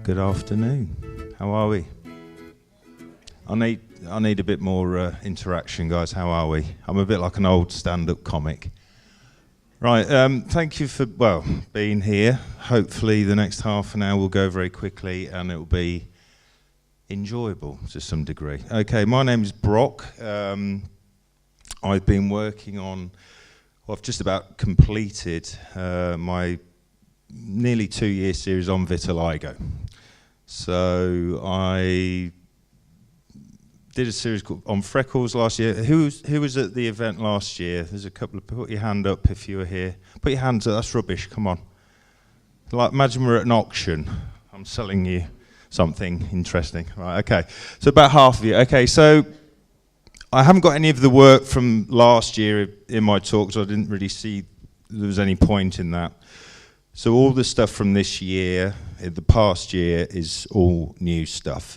Good afternoon. How are we? I need a bit more interaction, guys. How are we? I'm a bit like an old stand-up comic. Right, thank you for, being here. Hopefully the next half an hour will go very quickly and it will be enjoyable to some degree. Okay, my name is Brock. I've been working on, I've just about completed my nearly 2-year series on vitiligo. So I did a series on freckles last year. Who was at the event last year? There's a couple of, put your hand up if you were here. Put your hands up, that's rubbish, come on. Like, imagine we're at an auction. I'm selling you something interesting. Right, okay. So about half of you. Okay, so I haven't got any of the work from last year in my talk, so I didn't really see there was any point in that. So all the stuff from this year, in the past year, is all new stuff.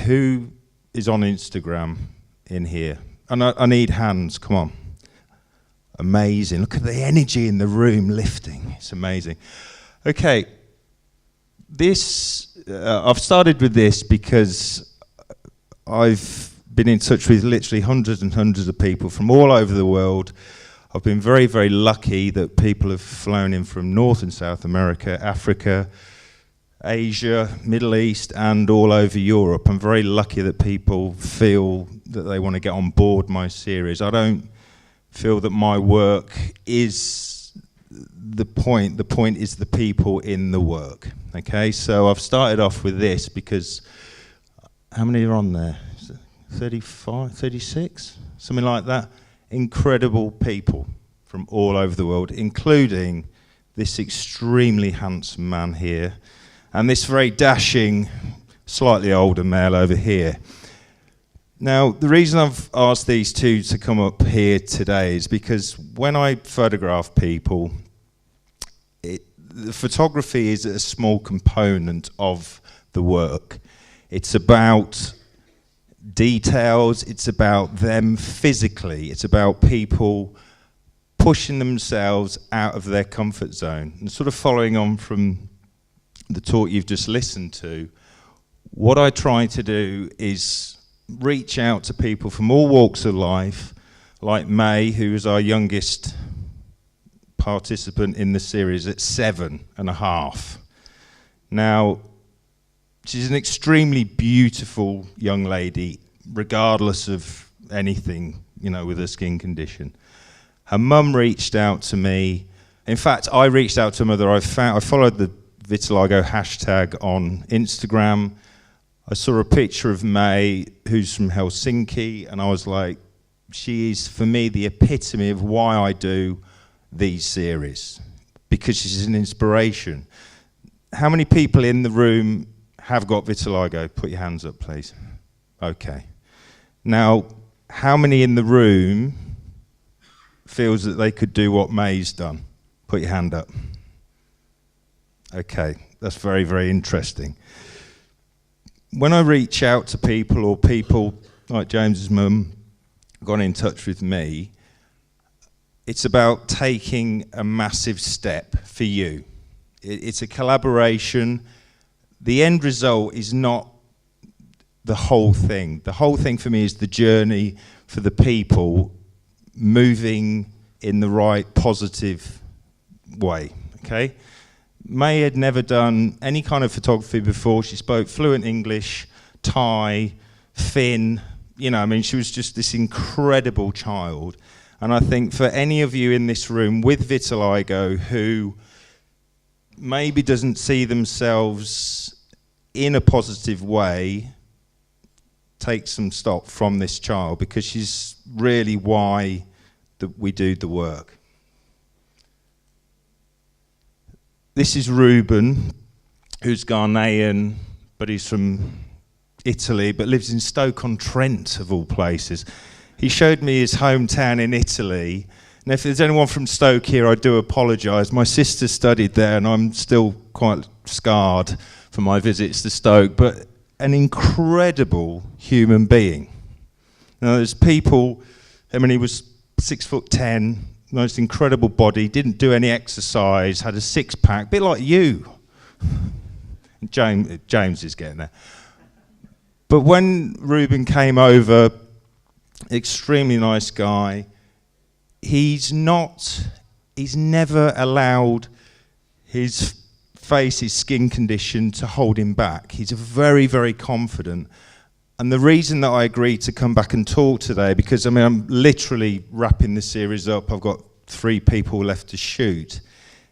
Who is on Instagram in here? And I need hands, come on. Amazing, look at the energy in the room lifting, it's amazing. Okay, this, I've started with this because I've been in touch with literally hundreds and hundreds of people from all over the world. I've been very, very lucky that people have flown in from North and South America, Africa, Asia, Middle East, and all over Europe. I'm very lucky that people feel that they want to get on board my series. I don't feel that my work is the point. The point is the people in the work. Okay, so I've started off with this because, how many are on there? 35, 36? Something like that. Incredible people from all over the world, including this extremely handsome man here and this very dashing, slightly older male over here. Now, the reason I've asked these two to come up here today is because when I photograph people, the photography is a small component of the work. It's about details, it's about them physically, it's about people pushing themselves out of their comfort zone. And sort of following on from the talk you've just listened to, what I try to do is reach out to people from all walks of life, like May, who is our youngest participant in the series at 7.5. Now, she's an extremely beautiful young lady, regardless of anything, with her skin condition. Her mum reached out to me. In fact, I reached out to her mother. I followed the Vitiligo hashtag on Instagram. I saw a picture of May, who's from Helsinki, and I was like, she is, for me, the epitome of why I do these series, because she's an inspiration. How many people in the room have got vitiligo? Put your hands up, please. Okay. Now, how many in the room feels that they could do what May's done? Put your hand up. Okay, that's very, very interesting. When I reach out to people, or people like James's mum got in touch with me, it's about taking a massive step for you. It's a collaboration. The end result is not the whole thing. The whole thing for me is the journey for the people moving in the right positive way, okay? May had never done any kind of photography before. She spoke fluent English, Thai, Finn, she was just this incredible child. And I think for any of you in this room with vitiligo who maybe doesn't see themselves in a positive way, take some stock from this child, because she's really why we do the work. This is Reuben, who's Ghanaian, but he's from Italy, but lives in Stoke-on-Trent, of all places. He showed me his hometown in Italy. And if there's anyone from Stoke here, I do apologise. My sister studied there, and I'm still quite scarred from my visits to Stoke, but an incredible human being. Now, there's people, he was 6'10", most incredible body, didn't do any exercise, had a six-pack, a bit like you. James is getting there. But when Reuben came over, extremely nice guy, he's never allowed his face, his skin condition to hold him back. He's very, very confident. And the reason that I agreed to come back and talk today, because I'm literally wrapping this series up, I've got 3 people left to shoot,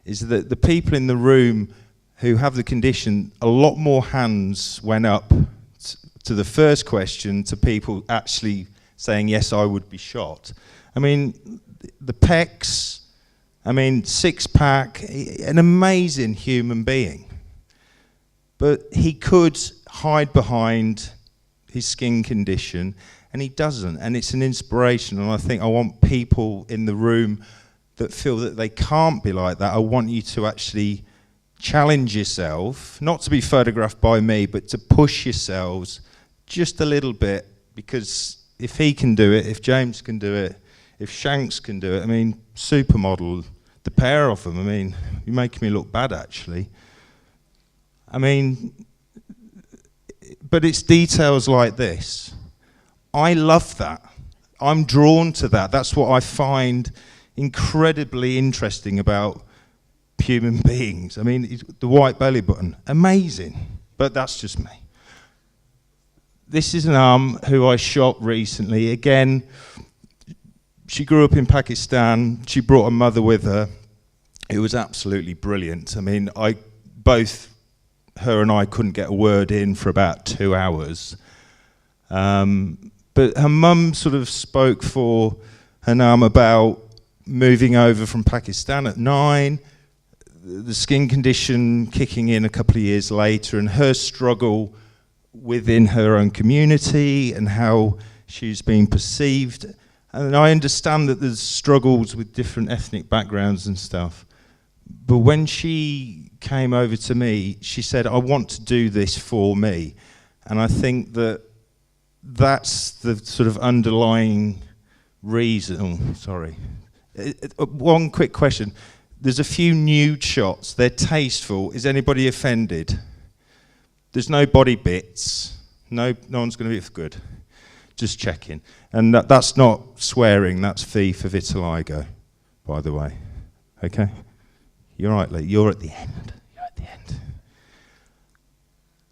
is that the people in the room who have the condition, a lot more hands went up to the first question to people actually saying, yes, I would be shot. The pecs, 6-pack, an amazing human being. But he could hide behind his skin condition, and he doesn't, and it's an inspiration. And I think I want people in the room that feel that they can't be like that. I want you to actually challenge yourself, not to be photographed by me, but to push yourselves just a little bit, because if he can do it, if James can do it, if Shanks can do it, supermodel, the pair of them, you're making me look bad actually. But it's details like this. I love that. I'm drawn to that. That's what I find incredibly interesting about human beings. The white belly button, amazing. But that's just me. This is an who I shot recently. Again, she grew up in Pakistan. She brought her mother with her. It was absolutely brilliant. Both her and I couldn't get a word in for about 2 hours. But her mum sort of spoke for her mum about moving over from Pakistan at 9, the skin condition kicking in a couple of years later, and her struggle within her own community and how she's been perceived. And I understand that there's struggles with different ethnic backgrounds and stuff. But when she came over to me, she said, I want to do this for me. And I think that that's the sort of underlying reason. One quick question. There's a few nude shots. They're tasteful. Is anybody offended? There's no body bits. No one's going to be good. Just checking. And that's not swearing. That's fee for vitiligo, by the way. Okay? You're right, Lee. You're at the end.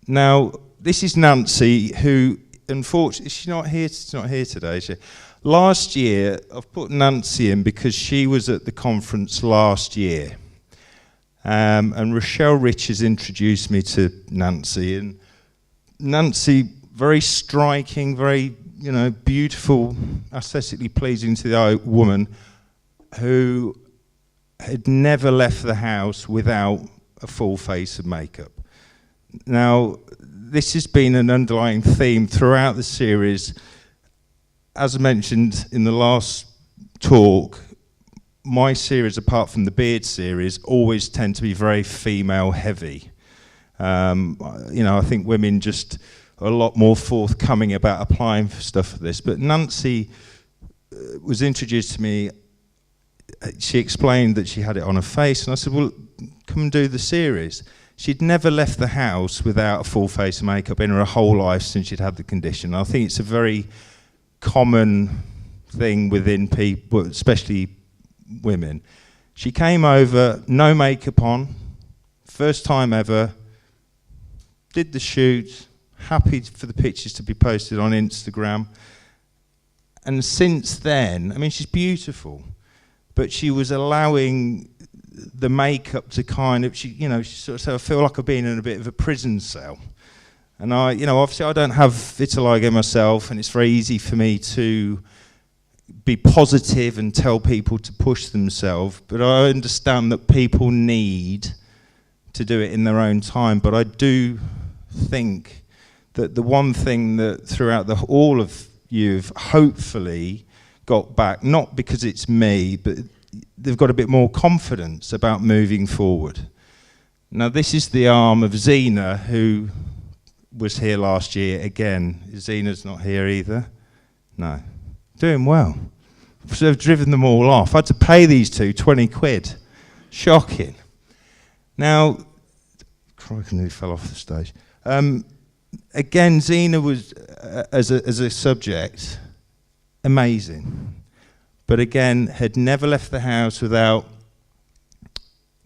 Now, this is Nancy, who, unfortunately, she's not here today, is she? Last year, I've put Nancy in because she was at the conference last year. And Rochelle Richards introduced me to Nancy. And Nancy, very striking, very, beautiful, aesthetically pleasing to the eye woman who had never left the house without a full face of makeup. Now, this has been an underlying theme throughout the series. As I mentioned in the last talk, my series, apart from the beard series, always tend to be very female heavy. I think women just are a lot more forthcoming about applying for stuff for this. But Nancy was introduced to me. She explained that she had it on her face, and I said, well, come and do the series. She'd never left the house without a full face of makeup in her whole life since she'd had the condition. I think it's a very common thing within people, especially women. She came over, no makeup on, first time ever, did the shoot, happy for the pictures to be posted on Instagram. And since then, she's beautiful, but she was allowing the makeup to kind of, she sort of said, I feel like I've been in a bit of a prison cell. And obviously I don't have vitiligo myself, and it's very easy for me to be positive and tell people to push themselves, but I understand that people need to do it in their own time. But I do think that the one thing that throughout all of you've hopefully got back, not because it's me, but they've got a bit more confidence about moving forward. Now, this is the arm of Zena, who was here last year again. Zena's not here either. No. Doing well. So I've driven them all off. I had to pay these two 20 quid. Shocking. Now, Crikey, nearly fell off the stage. Again, Xena was, as a subject, amazing. But again, had never left the house without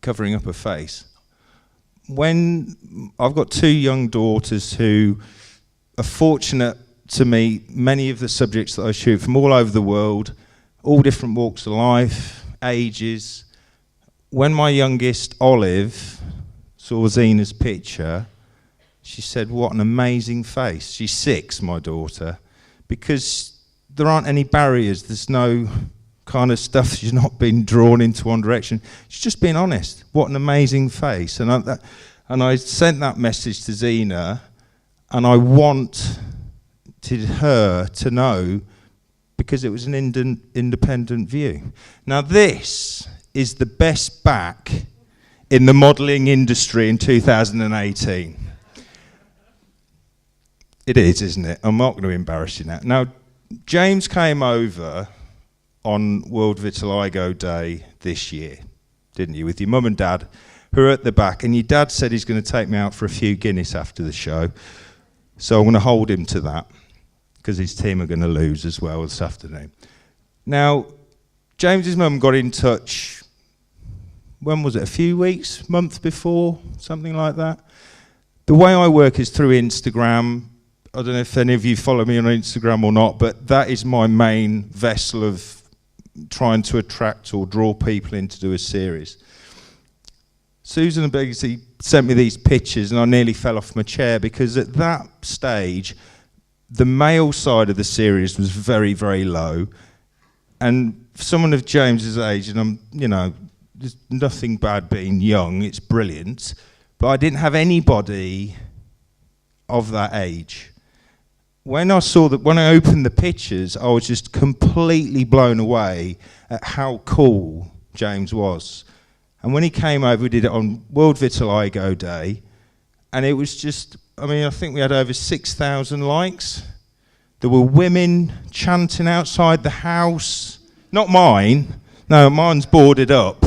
covering up her face. When I've got two young daughters who are fortunate to meet many of the subjects that I shoot from all over the world, all different walks of life, ages. When my youngest, Olive, saw Xena's picture, she said, "What an amazing face." She's 6, my daughter, because there aren't any barriers. There's no kind of stuff. She's not been drawn into one direction. She's just being honest. What an amazing face. And I sent that message to Xena, and I wanted her to know, because it was an independent view. Now this is the best back in the modelling industry in 2018. It is, isn't it? I'm not going to embarrass you now. Now, James came over on World Vitiligo Day this year, didn't you, with your mum and dad, who are at the back, and your dad said he's going to take me out for a few Guinness after the show, so I'm going to hold him to that, because his team are going to lose as well this afternoon. Now, James's mum got in touch, when was it, a few weeks, month before, something like that? The way I work is through Instagram. I don't know if any of you follow me on Instagram or not, but that is my main vessel of trying to attract or draw people in to do a series. Susan and Begsy sent me these pictures and I nearly fell off my chair, because at that stage, the male side of the series was very, very low. And for someone of James's age, and I'm, you know, there's nothing bad being young, it's brilliant, but I didn't have anybody of that age. When I opened the pictures, I was just completely blown away at how cool James was. And when he came over, we did it on World Vitiligo Day, and it was just, I mean, I think we had over 6,000 likes. There were women chanting outside the house. Not mine. No, mine's boarded up.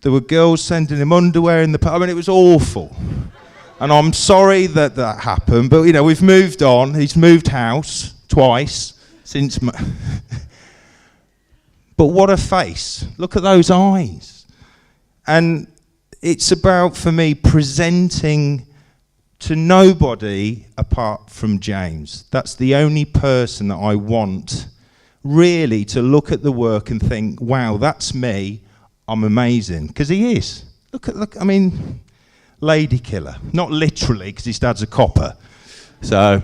There were girls sending him underwear in the... I mean, it was awful. And I'm sorry that happened, but, you know, we've moved on. He's moved house twice since... But what a face. Look at those eyes. And it's about, for me, presenting to nobody apart from James. That's the only person that I want really to look at the work and think, wow, that's me, I'm amazing. Because he is. Look, I mean, lady killer. Not literally, because his dad's a copper. So,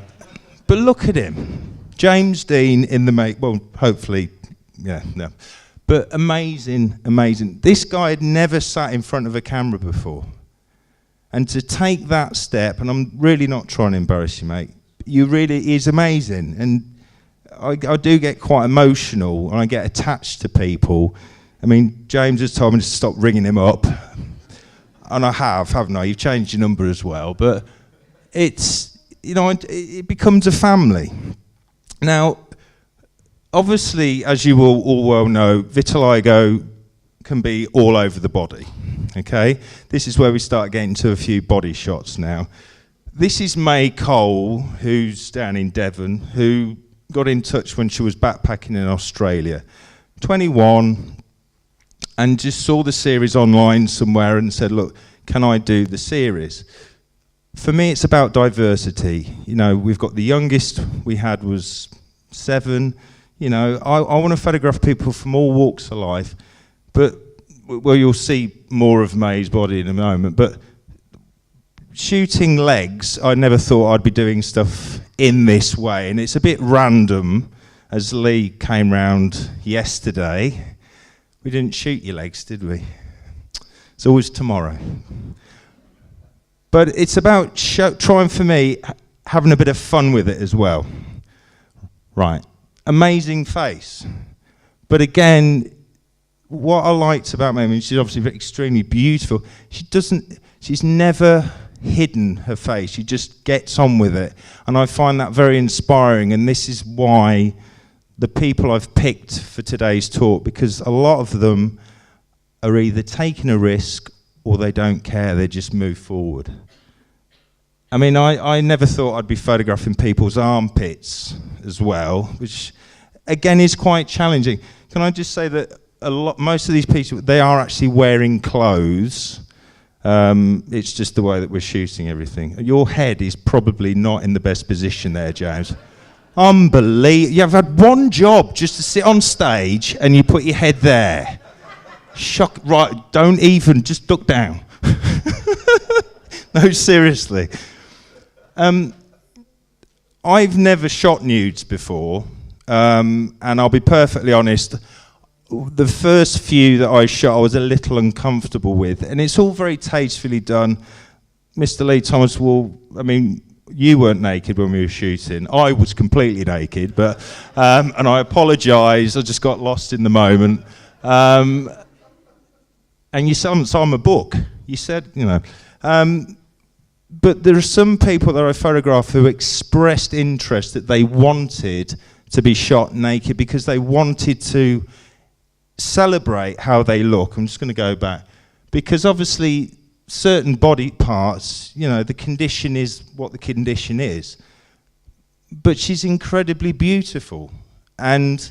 but look at him. James Dean in the well, hopefully, yeah, no. But amazing, amazing. This guy had never sat in front of a camera before. And to take that step, and I'm really not trying to embarrass you, mate, is amazing. And I do get quite emotional, and I get attached to people. I mean, James has told me to stop ringing him up. And I haven't I? You've changed your number as well. But it's, you know, it becomes a family. Now, obviously, as you all well know, vitiligo can be all over the body, okay? This is where we start getting to a few body shots now. This is May Cole, who's down in Devon, who got in touch when she was backpacking in Australia. 21, and just saw the series online somewhere and said, look, can I do the series? For me, it's about diversity. You know, we've got the youngest we had was 7. You know, I want to photograph people from all walks of life, but, well, you'll see more of May's body in a moment, but shooting legs, I never thought I'd be doing stuff in this way, and it's a bit random, as Lee came round yesterday. We didn't shoot your legs, did we? It's always tomorrow. But it's about trying, for me, having a bit of fun with it as well. Right. Amazing face. But again, what I liked about May, I mean, she's obviously extremely beautiful. She's never hidden her face. She just gets on with it. And I find that very inspiring. And this is why the people I've picked for today's talk, because a lot of them are either taking a risk or they don't care, they just move forward. I mean, I never thought I'd be photographing people's armpits as well, which again is quite challenging. Can I just say that most of these people, they are actually wearing clothes. It's just the way that we're shooting everything. Your head is probably not in the best position there, James. Unbelievable. You've had one job, just to sit on stage and you put your head there. Shock. Right, don't even, just duck down. No, seriously. I've never shot nudes before, and I'll be perfectly honest, the first few that I shot I was a little uncomfortable with, and it's all very tastefully done. Mr. Lee Thomas, well, I mean, you weren't naked when we were shooting. I was completely naked, but and I apologise, I just got lost in the moment. And you saw my book, you said, you know. But there are some people that I photographed who expressed interest that they wanted to be shot naked because they wanted to celebrate how they look. I'm just going to go back. Because obviously certain body parts, you know, the condition is what the condition is. But she's incredibly beautiful. And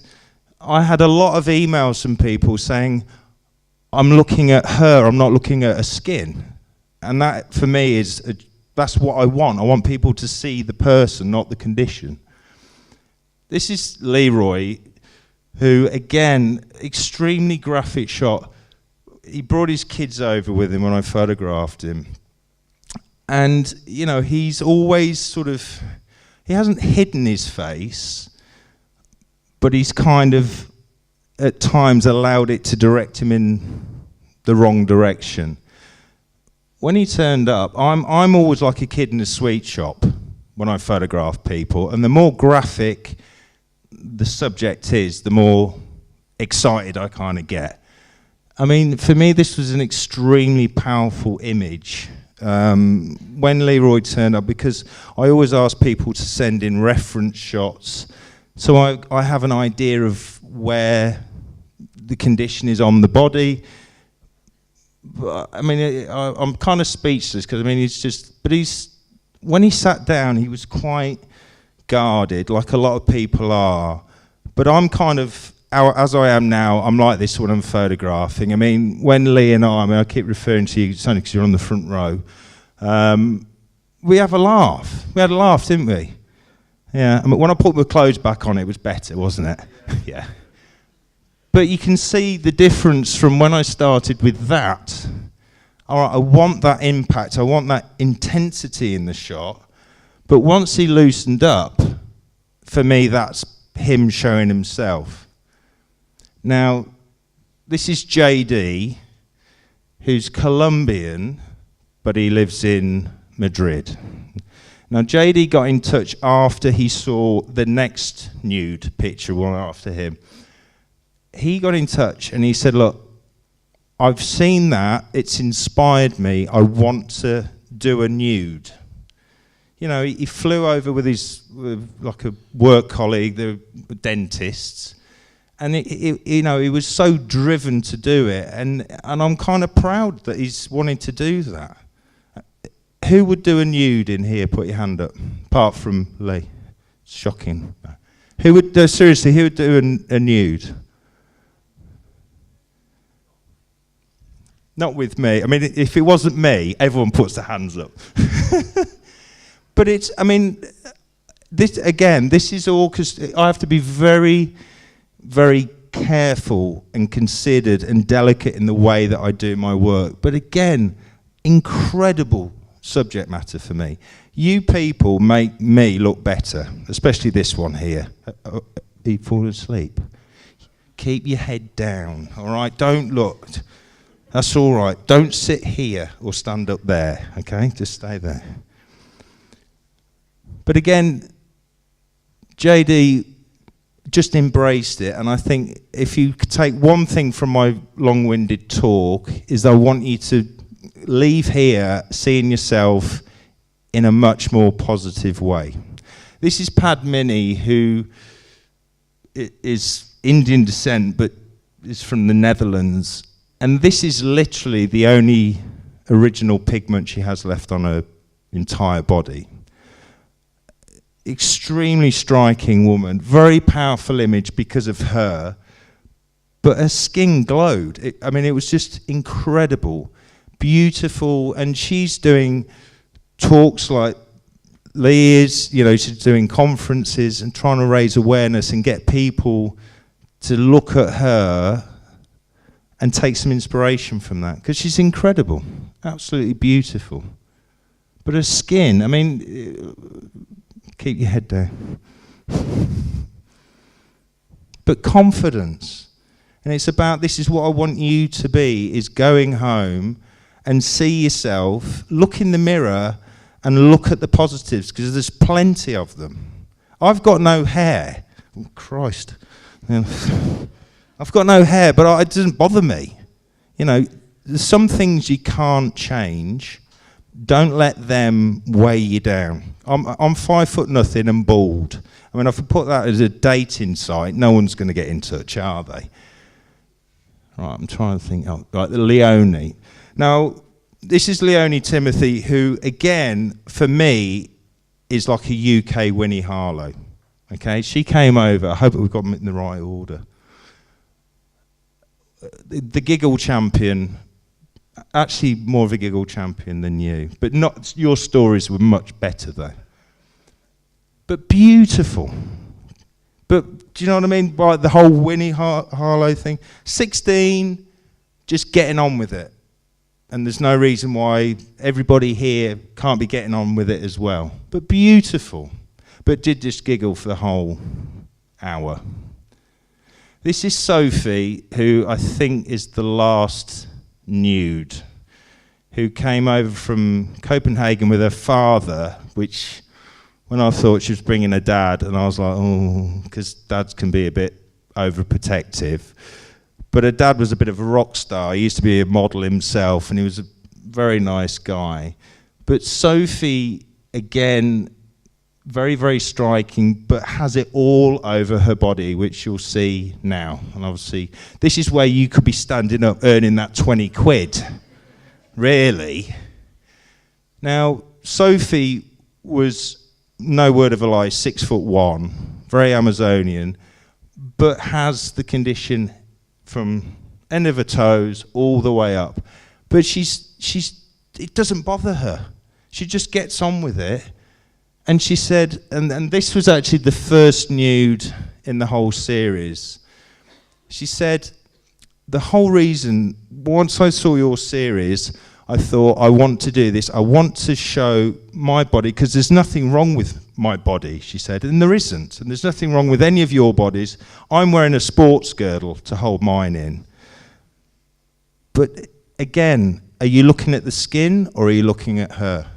I had a lot of emails from people saying, I'm looking at her, I'm not looking at her skin. And that, for me, that's what I want. I want people to see the person, not the condition. This is Leroy, who, again, extremely graphic shot. He brought his kids over with him when I photographed him. And, you know, he's always sort of, he hasn't hidden his face, but he's kind of, at times, allowed it to direct him in the wrong direction. When he turned up, I'm always like a kid in a sweet shop when I photograph people, and the more graphic the subject is, the more excited I kind of get. I mean, for me, this was an extremely powerful image. When Leroy turned up, because I always ask people to send in reference shots, so I have an idea of where the condition is on the body. I mean, I'm kind of speechless because I mean, when he sat down, he was quite guarded, like a lot of people are. But I'm kind of, as I am now, I'm like this when I'm photographing. I mean, when Lee and I keep referring to you, it's only because you're on the front row. We have a laugh. We had a laugh, didn't we? Yeah. I mean, when I put my clothes back on, it was better, wasn't it? Yeah. But you can see the difference from when I started with that. All right, I want that impact, I want that intensity in the shot. But once he loosened up, for me, that's him showing himself. Now, this is JD, who's Colombian, but he lives in Madrid. Now, JD got in touch after he saw the next nude picture, one after him. He got in touch and he said, look, I've seen that, it's inspired me, I want to do a nude. You know, he flew over with like a work colleague, the dentists, and you know, he was so driven to do it, and I'm kind of proud that he's wanting to do that. Who would do a nude in here? Put your hand up, apart from Lee. It's shocking. Who would, seriously, who would do a nude? Not with me. I mean, if it wasn't me, everyone puts their hands up. But it's, I mean, this is all because I have to be very, very careful and considered and delicate in the way that I do my work. But again, incredible subject matter for me. You people make me look better, especially this one here. You fall asleep. Keep your head down, all right? Don't look. That's all right. Don't sit here or stand up there, okay? Just stay there. But again, JD just embraced it, and I think if you take one thing from my long-winded talk is I want you to leave here seeing yourself in a much more positive way. This is Padmini, who is Indian descent but is from the Netherlands. And this is literally the only original pigment she has left on her entire body. Extremely striking woman, very powerful image because of her, but her skin glowed. It was just incredible, beautiful, and she's doing talks like Lee is, she's doing conferences and trying to raise awareness and get people to look at her and take some inspiration from that, because she's incredible, absolutely beautiful. But her skin, keep your head down. But confidence. And it's about, this is what I want you to be, is going home and see yourself, look in the mirror and look at the positives, because there's plenty of them. I've got no hair. Oh, Christ. I've got no hair, but it doesn't bother me. There's some things you can't change. Don't let them weigh you down. I'm 5 foot nothing and bald. If I put that as a dating site, no one's going to get in touch, are they? Right, I'm trying to think. Leonie. Now, this is Leonie Timothy, who, again, for me, is like a UK Winnie Harlow. Okay, she came over. I hope we've got them in the right order. The giggle champion, actually more of a giggle champion than you, but not. Your stories were much better though. But beautiful. But do you know what I mean? Like the whole Winnie Harlow thing. 16, just getting on with it. And there's no reason why everybody here can't be getting on with it as well. But beautiful. But did just giggle for the whole hour. This is Sophie, who I think is the last nude, who came over from Copenhagen with her father, which when I thought she was bringing her dad, and I was like, oh, because dads can be a bit overprotective. But her dad was a bit of a rock star. He used to be a model himself, and he was a very nice guy. But Sophie, again, very, very striking, but has it all over her body, which you'll see now. And obviously, this is where you could be standing up earning that 20 quid. Really. Now, Sophie was, no word of a lie, 6'1", very Amazonian, but has the condition from end of her toes all the way up. But it doesn't bother her. She just gets on with it. And she said, and this was actually the first nude in the whole series. She said, the whole reason, once I saw your series, I thought, I want to do this. I want to show my body, because there's nothing wrong with my body, she said, and there isn't. And there's nothing wrong with any of your bodies. I'm wearing a sports girdle to hold mine in. But again, are you looking at the skin or are you looking at her?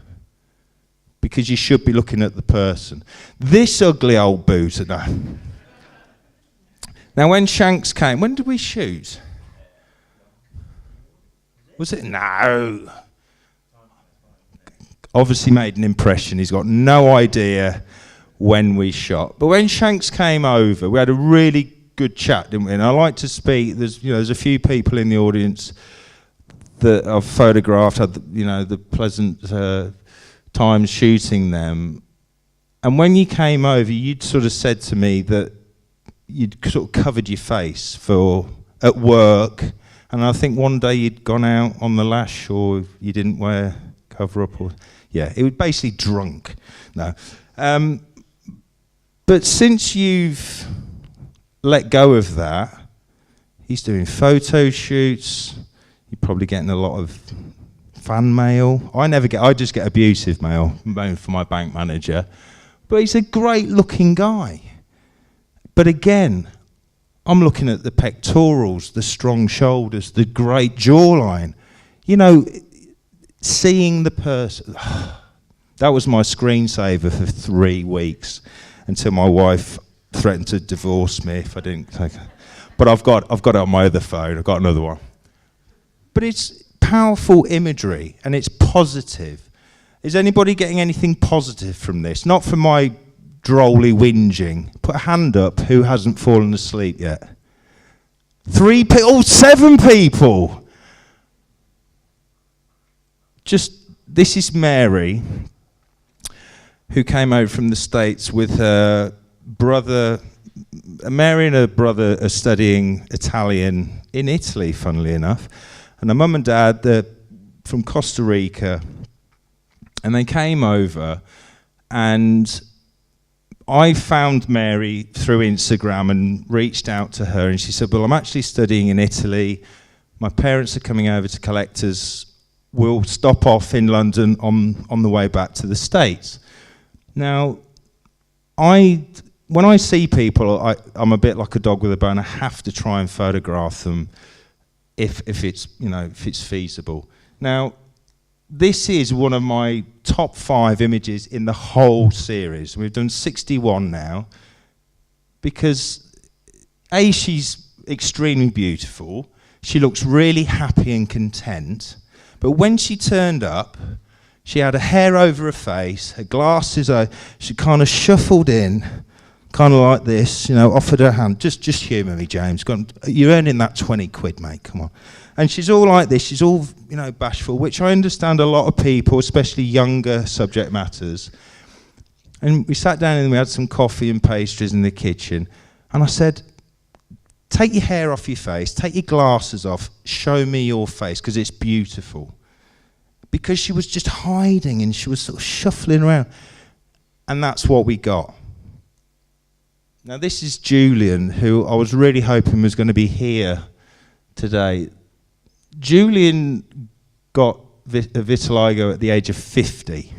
Because you should be looking at the person. This ugly old booter. Now, when Shanks came, when did we shoot? Was it? No. Obviously made an impression. He's got no idea when we shot. But when Shanks came over, we had a really good chat, didn't we? And I like to speak. There's a few people in the audience that I've photographed, had the pleasant time shooting them. And when you came over, you'd sort of said to me that you'd sort of covered your face at work, and I think one day you'd gone out on the lash, or you didn't wear cover up, or it was basically drunk. No, but since you've let go of that, he's doing photo shoots. You're probably getting a lot of fan mail. I just get abusive mail for my bank manager. But he's a great looking guy. But again, I'm looking at the pectorals, the strong shoulders, the great jawline. Seeing the person. That was my screensaver for 3 weeks until my wife threatened to divorce me if I didn't take it. But I've got it on my other phone. I've got another one. But it's powerful imagery, and it's positive. Is anybody getting anything positive from this? Not from my drolly whinging. Put a hand up who hasn't fallen asleep yet. 3 people, 7 people. this is Mary, who came over from the States with her brother. Mary and her brother are studying Italian in Italy, funnily enough. And her mum and dad, they're from Costa Rica. And they came over, and I found Mary through Instagram and reached out to her. And she said, well, I'm actually studying in Italy. My parents are coming over to collect us. We'll stop off in London on the way back to the States. Now, when I see people, I'm a bit like a dog with a bone. I have to try and photograph them if it's feasible. Now, this is one of my top 5 images in the whole series. We've done 61 now, because A, she's extremely beautiful. She looks really happy and content. But when she turned up, she had her hair over her face, her glasses, she kind of shuffled in, kind of like this, offered her hand. Just humour me, James. You're earning that 20 quid, mate, come on. And she's all like this, she's all, bashful, which I understand a lot of people, especially younger subject matters. And we sat down and we had some coffee and pastries in the kitchen. And I said, take your hair off your face, take your glasses off, show me your face, because it's beautiful. Because she was just hiding and she was sort of shuffling around. And that's what we got. Now this is Julian, who I was really hoping was going to be here today. Julian got vitiligo at the age of 50.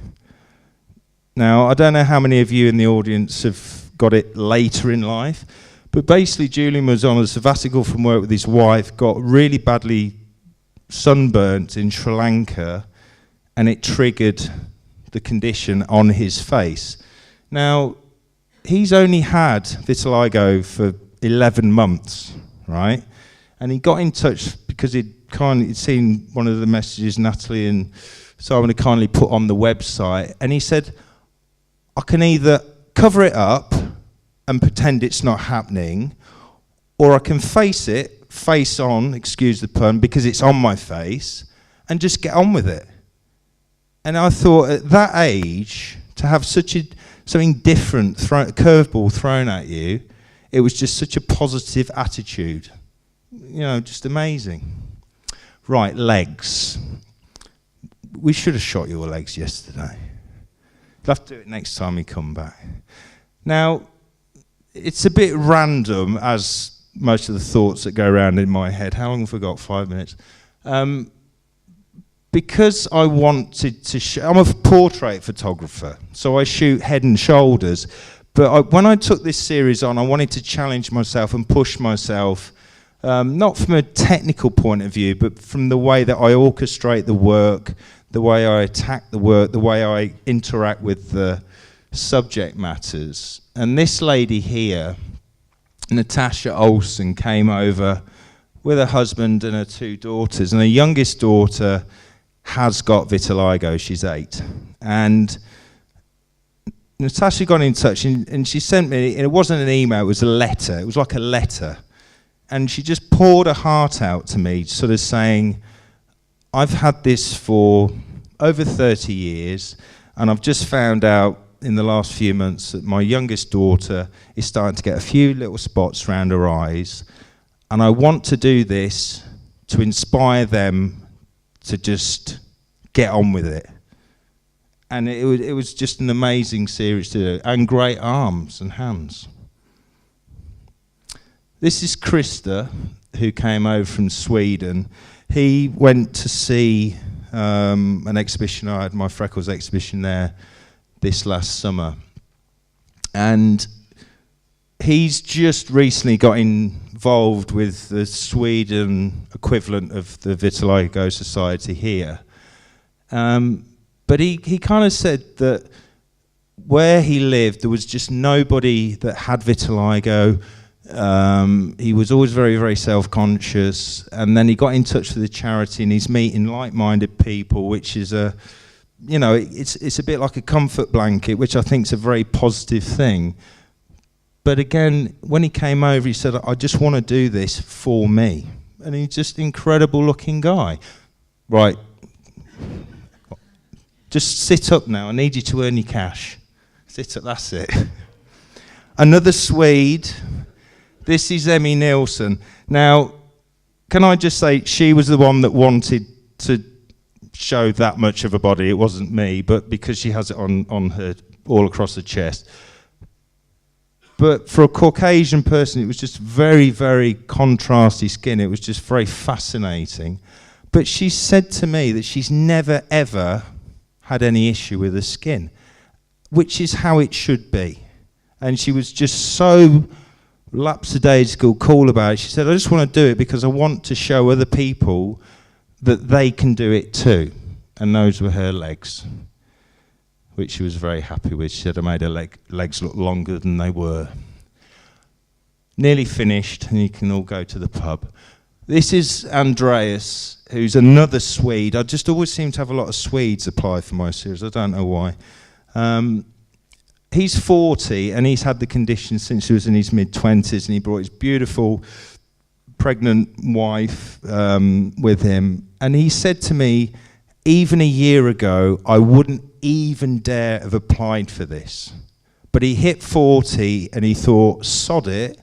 Now, I don't know how many of you in the audience have got it later in life, but basically Julian was on a sabbatical from work with his wife, got really badly sunburnt in Sri Lanka, and it triggered the condition on his face. Now, he's only had vitiligo for 11 months, right? And he got in touch because he'd seen one of the messages Natalie and Simon had kindly put on the website, and he said, I can either cover it up and pretend it's not happening, or I can face it, face on, excuse the pun, because it's on my face, and just get on with it. And I thought, at that age, to have something different, curveball thrown at you, it was just such a positive attitude. Just amazing. Right, legs. We should have shot your legs yesterday. You'll have to do it next time you come back. Now, it's a bit random, as most of the thoughts that go around in my head. How long have we got? 5 minutes. Because I wanted to I'm a portrait photographer, so I shoot head and shoulders. But when I took this series on, I wanted to challenge myself and push myself, not from a technical point of view, but from the way that I orchestrate the work, the way I attack the work, the way I interact with the subject matters. And this lady here, Natasha Olsen, came over with her husband and her 2 daughters, and her youngest daughter has got vitiligo. She's 8. And Natasha got in touch, and she sent me, and it wasn't an email, it was a letter. It was like a letter. And she just poured her heart out to me, sort of saying, I've had this for over 30 years, and I've just found out in the last few months that my youngest daughter is starting to get a few little spots around her eyes, and I want to do this to inspire them to just get on with it. And it was just an amazing series to do, and great arms and hands. This is Krista, who came over from Sweden. He went to see an exhibition. I had my Freckles exhibition there this last summer. And he's just recently got involved with the Sweden equivalent of the Vitiligo Society here. But he kind of said that where he lived, there was just nobody that had vitiligo. He was always very, very self-conscious, and then he got in touch with the charity, and he's meeting like-minded people, which is it's a bit like a comfort blanket, which I think is a very positive thing. But again, when he came over, he said, I just want to do this for me. And he's just an incredible looking guy. Right. Just sit up now. I need you to earn your cash. Sit up, that's it. Another Swede. This is Emmy Nielson. Now, can I just say, she was the one that wanted to show that much of her body. It wasn't me, but because she has it on her, all across her chest. But for a Caucasian person, it was just very, very contrasty skin. It was just very fascinating. But she said to me that she's never, ever had any issue with her skin, which is how it should be. And she was just so lapsadaisical, cool about it. She said, I just want to do it because I want to show other people that they can do it too. And those were her legs, which she was very happy with. She said I made her legs look longer than they were. Nearly finished, and you can all go to the pub. This is Andreas, who's another Swede. I just always seem to have a lot of Swedes apply for my series. I don't know why. He's 40, and he's had the condition since he was in his mid-20s, and he brought his beautiful pregnant wife with him. And he said to me, even a year ago, I wouldn't even dare have applied for this. But he hit 40, and he thought, sod it,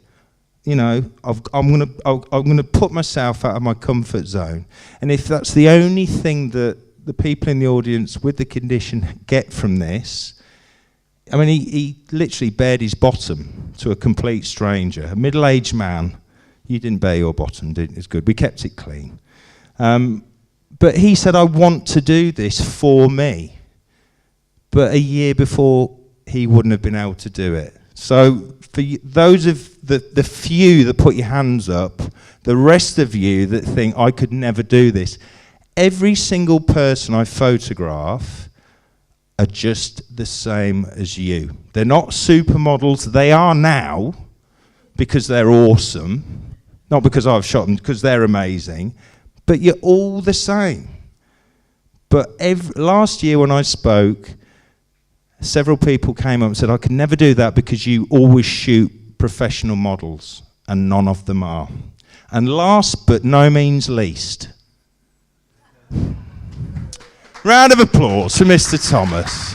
you know, I'm gonna put myself out of my comfort zone. And if that's the only thing that the people in the audience with the condition get from this, I mean, he literally bared his bottom to a complete stranger, a middle-aged man. You didn't bare your bottom, did you? It's good. We kept it clean. But he said, I want to do this for me. But a year before, he wouldn't have been able to do it. So for you, those of the few that put your hands up, the rest of you that think, I could never do this, every single person I photograph are just the same as you. They're not supermodels. They are now because they're awesome. Not because I've shot them, because they're amazing. But you're all the same. But last year when I spoke, several people came up and said, I could never do that because you always shoot professional models, and none of them are. And last but no means least, round of applause for Mr. Thomas.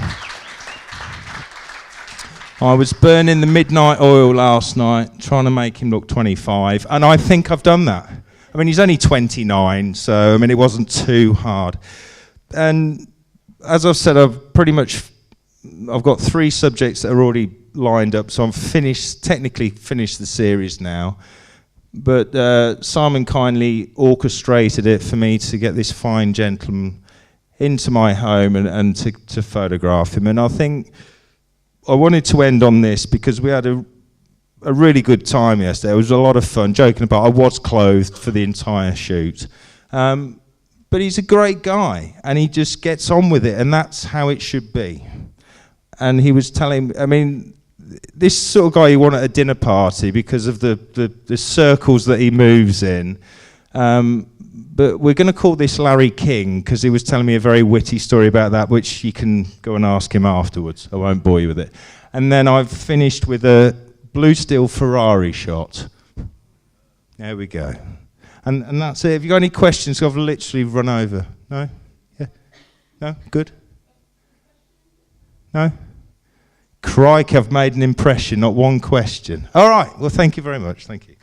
I was burning the midnight oil last night, trying to make him look 25, and I think I've done that. I mean, he's only 29, so I mean, it wasn't too hard. And as I've said, I've got 3 subjects that are already lined up, so I'm technically finished the series now. But Simon kindly orchestrated it for me to get this fine gentleman into my home and to photograph him. And I think I wanted to end on this because we had a really good time yesterday. It was a lot of fun, joking about. I was clothed for the entire shoot. But he's a great guy, and he just gets on with it, and that's how it should be. And he was telling, I mean, this sort of guy you want at a dinner party because of the circles that he moves in. But we're going to call this Larry King because he was telling me a very witty story about that, which you can go and ask him afterwards. I won't bore you with it. And then I've finished with a blue steel Ferrari shot. There we go. And that's it. Have you got any questions? I've literally run over. No? Yeah? No? Good? No? Crikey, I've made an impression, not one question. All right. Well, thank you very much. Thank you.